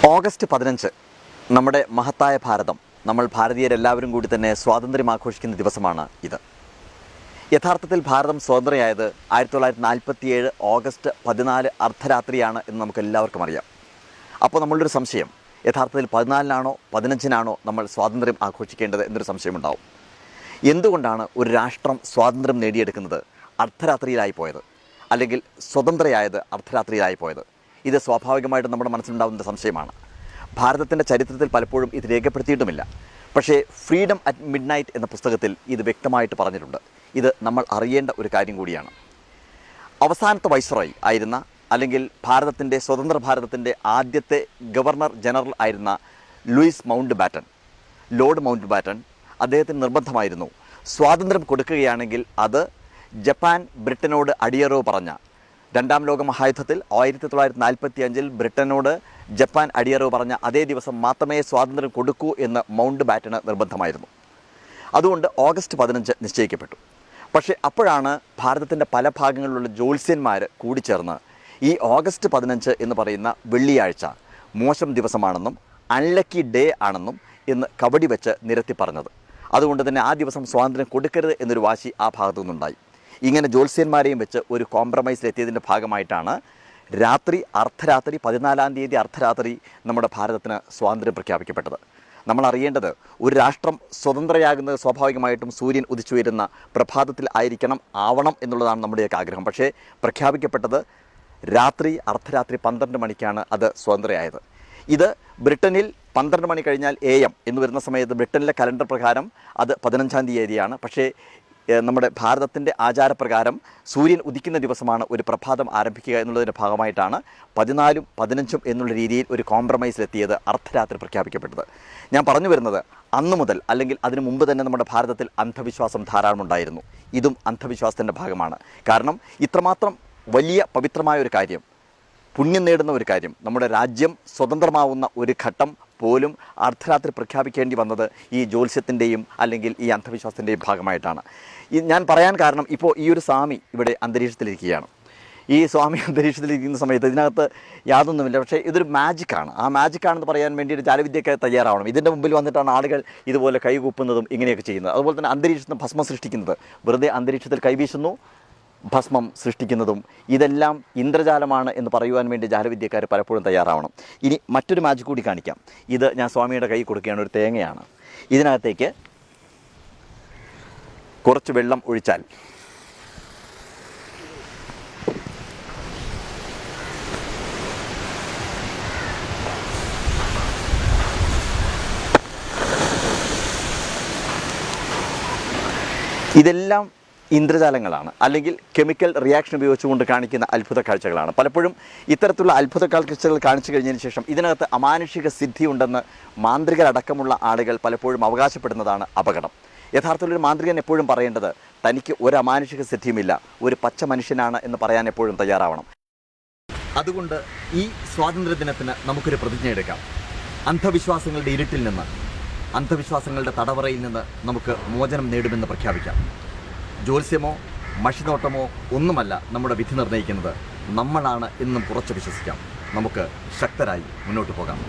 August 15 നമ്മുടെ മഹത്തായ ഭാരതം, നമ്മൾ ഭാരതീയരെല്ലാവരും കൂടി തന്നെ സ്വാതന്ത്ര്യം ആഘോഷിക്കുന്ന ദിവസമാണ് ഇത്. യഥാർത്ഥത്തിൽ ഭാരതം സ്വതന്ത്രയായത് 1947 ഓഗസ്റ്റ് 14 അർദ്ധരാത്രിയാണ് എന്ന് നമുക്ക് എല്ലാവർക്കും അറിയാം. അപ്പോൾ നമ്മളുടെ ഒരു സംശയം, യഥാർത്ഥത്തിൽ 14നാണോ 15നാണോ നമ്മൾ സ്വാതന്ത്ര്യം ആഘോഷിക്കേണ്ടത് എന്നൊരു സംശയമുണ്ടാവും. എന്തുകൊണ്ടാണ് ഒരു രാഷ്ട്രം സ്വാതന്ത്ര്യം നേടിയെടുക്കുന്നത് അർദ്ധരാത്രിയിലായി പോയത്, അല്ലെങ്കിൽ സ്വതന്ത്രയായത് അർദ്ധരാത്രിയിലായി പോയത്? ഇത് സ്വാഭാവികമായിട്ടും നമ്മുടെ മനസ്സിലുണ്ടാകുന്ന സംശയമാണ്. ഭാരതത്തിൻ്റെ ചരിത്രത്തിൽ പലപ്പോഴും ഇത് രേഖപ്പെടുത്തിയിട്ടുമില്ല. പക്ഷേ ഫ്രീഡം അറ്റ് മിഡ് നൈറ്റ് എന്ന പുസ്തകത്തിൽ ഇത് വ്യക്തമായിട്ട് പറഞ്ഞിട്ടുണ്ട്. ഇത് നമ്മൾ അറിയേണ്ട ഒരു കാര്യം കൂടിയാണ്. അവസാനത്തെ വൈസ്രോയ് ആയിരുന്ന, അല്ലെങ്കിൽ ഭാരതത്തിൻ്റെ സ്വതന്ത്ര ഭാരതത്തിൻ്റെ ആദ്യത്തെ ഗവർണർ ജനറൽ ആയിരുന്ന ലോർഡ് മൗണ്ട് ബാറ്റൺ, അദ്ദേഹത്തിന് നിർബന്ധമായിരുന്നു സ്വാതന്ത്ര്യം കൊടുക്കുകയാണെങ്കിൽ അത് ജപ്പാൻ ബ്രിട്ടനോട് അടിയറവ് പറഞ്ഞ രണ്ടാം ലോക മഹായുദ്ധത്തിൽ 1945 ബ്രിട്ടനോട് ജപ്പാൻ അടിയറവ് പറഞ്ഞ അതേ ദിവസം മാത്രമേ സ്വാതന്ത്ര്യം കൊടുക്കൂ എന്ന് മൗണ്ട് ബാറ്റന് നിർബന്ധമായിരുന്നു. അതുകൊണ്ട് ഓഗസ്റ്റ് 15 നിശ്ചയിക്കപ്പെട്ടു. പക്ഷേ അപ്പോഴാണ് ഭാരതത്തിൻ്റെ പല ഭാഗങ്ങളിലുള്ള ജ്യോത്സ്യന്മാർ കൂടിച്ചേർന്ന് ഈ ഓഗസ്റ്റ് 15 എന്ന് പറയുന്ന വെള്ളിയാഴ്ച മോശം ദിവസമാണെന്നും അൺലക്കി ഡേ ആണെന്നും എന്ന് കബഡി വെച്ച് നിരത്തി പറഞ്ഞത്. അതുകൊണ്ട് തന്നെ ആ ദിവസം സ്വാതന്ത്ര്യം കൊടുക്കരുത് എന്നൊരു വാശി ആ ഭാഗത്തു നിന്നുണ്ടായി. ഇങ്ങനെ ജ്യോത്സ്യന്മാരെയും വെച്ച് ഒരു കോംപ്രമൈസിലെത്തിയതിൻ്റെ ഭാഗമായിട്ടാണ് അർദ്ധരാത്രി 14-ാം തീയതി അർദ്ധരാത്രി നമ്മുടെ ഭാരതത്തിന് സ്വാതന്ത്ര്യം പ്രഖ്യാപിക്കപ്പെട്ടത്. നമ്മൾ അറിയേണ്ടത്, ഒരു രാഷ്ട്രം സ്വതന്ത്രയാകുന്നത് സ്വാഭാവികമായിട്ടും സൂര്യൻ ഉദിച്ചു വരുന്ന പ്രഭാതത്തിൽ ആവണം എന്നുള്ളതാണ് നമ്മുടെയൊക്കെ ആഗ്രഹം. പക്ഷേ പ്രഖ്യാപിക്കപ്പെട്ടത് അർദ്ധരാത്രി 12 മണിക്കാണ് അത് സ്വതന്ത്രയായത്. ഇത് ബ്രിട്ടനിൽ 12 മണി കഴിഞ്ഞാൽ AM എന്ന് വരുന്ന സമയത്ത് ബ്രിട്ടനിലെ കലണ്ടർ പ്രകാരം അത് 15-ാം തീയതിയാണ്. പക്ഷേ നമ്മുടെ ഭാരതത്തിൻ്റെ ആചാരപ്രകാരം സൂര്യൻ ഉദിക്കുന്ന ദിവസമാണ് ഒരു പ്രഭാതം ആരംഭിക്കുക എന്നുള്ളതിൻ്റെ ഭാഗമായിട്ടാണ് 14-ഉം 15-ഉം എന്നുള്ള രീതിയിൽ ഒരു കോംപ്രമൈസിലെത്തിയത് അർദ്ധരാത്രി പ്രഖ്യാപിക്കപ്പെട്ടത്. ഞാൻ പറഞ്ഞു വരുന്നത്, അന്നു മുതൽ അല്ലെങ്കിൽ അതിനു മുമ്പ് തന്നെ നമ്മുടെ ഭാരതത്തിൽ അന്ധവിശ്വാസം ധാരാളമുണ്ടായിരുന്നു. ഇതും അന്ധവിശ്വാസത്തിൻ്റെ ഭാഗമാണ്. കാരണം ഇത്രമാത്രം വലിയ പവിത്രമായ ഒരു കാര്യം, പുണ്യം നേടുന്ന ഒരു കാര്യം, നമ്മുടെ രാജ്യം സ്വതന്ത്രമാവുന്ന ഒരു ഘട്ടം പോലും അർദ്ധരാത്രി പ്രഖ്യാപിക്കേണ്ടി വന്നത് ഈ ജ്യോത്സ്യത്തിൻ്റെയും അല്ലെങ്കിൽ ഈ അന്ധവിശ്വാസത്തിൻ്റെയും ഭാഗമായിട്ടാണ്. ഞാൻ പറയാൻ കാരണം, ഇപ്പോൾ ഈ ഒരു സ്വാമി ഇവിടെ അന്തരീക്ഷത്തിലിരിക്കുകയാണ്. ഈ സ്വാമി അന്തരീക്ഷത്തിലിരിക്കുന്ന സമയത്ത് ഇതിനകത്ത് യാതൊന്നുമില്ല. പക്ഷേ ഇതൊരു മാജിക്കാണ്. ആ മാജിക്കാണെന്ന് പറയാൻ വേണ്ടി ഒരു ജാലവിദ്യയൊക്കെ തയ്യാറാവണം. ഇതിൻ്റെ മുമ്പിൽ വന്നിട്ടാണ് ആളുകൾ ഇതുപോലെ കൈകൂപ്പുന്നതും ഇങ്ങനെയൊക്കെ ചെയ്യുന്നത്. അതുപോലെ തന്നെ അന്തരീക്ഷത്തിൽ ഭസ്മം സൃഷ്ടിക്കുന്നത്, വെറുതെ അന്തരീക്ഷത്തിൽ കൈവീശുന്നു, ഭസ്മം സൃഷ്ടിക്കുന്നതും, ഇതെല്ലാം ഇന്ദ്രജാലമാണ് എന്ന് പറയുവാൻ വേണ്ടി ജാലവിദ്യക്കാർ പലപ്പോഴും തയ്യാറാവണം. ഇനി മറ്റൊരു മാജിക് കൂടി കാണിക്കാം. ഇത് ഞാൻ സ്വാമിയുടെ കൈ കൊടുക്കുകയാണ്. ഒരു തേങ്ങയാണ്. ഇതിനകത്തേക്ക് കുറച്ച് വെള്ളം ഒഴിച്ചാൽ ഇതെല്ലാം ഇന്ദ്രജാലങ്ങളാണ്, അല്ലെങ്കിൽ കെമിക്കൽ റിയാക്ഷൻ ഉപയോഗിച്ചുകൊണ്ട് കാണിക്കുന്ന അത്ഭുത കാഴ്ചകളാണ്. പലപ്പോഴും ഇത്തരത്തിലുള്ള അത്ഭുത കാഴ്ചകൾ കാണിച്ചു കഴിഞ്ഞതിന് ശേഷം ഇതിനകത്ത് അമാനുഷിക സിദ്ധി ഉണ്ടെന്ന് മാന്ത്രികരടക്കമുള്ള ആളുകൾ പലപ്പോഴും അവകാശപ്പെടുന്നതാണ് അപകടം. യഥാർത്ഥത്തിൽ ഒരു മാന്ത്രികൻ എപ്പോഴും പറയേണ്ടത്, തനിക്ക് ഒരു അമാനുഷിക സിദ്ധിയുമില്ല, ഒരു പച്ച മനുഷ്യനാണ് എന്ന് പറയാൻ എപ്പോഴും തയ്യാറാവണം. അതുകൊണ്ട് ഈ സ്വാതന്ത്ര്യദിനത്തിന് നമുക്കൊരു പ്രതിജ്ഞ എടുക്കാം. അന്ധവിശ്വാസങ്ങളുടെ ഇരുട്ടിൽ നിന്ന്, അന്ധവിശ്വാസങ്ങളുടെ തടവറയിൽ നിന്ന് നമുക്ക് മോചനം നേടുമെന്ന് പ്രഖ്യാപിക്കാം. ജ്യോത്സ്യമോ മഷിനോട്ടമോ ഒന്നുമല്ല നമ്മുടെ വിധി നിർണ്ണയിക്കുന്നത്. നമ്മളാണ് എന്നും കുറച്ച് വിശ്വസിക്കാം. നമുക്ക് ശക്തരായി മുന്നോട്ട് പോകാം.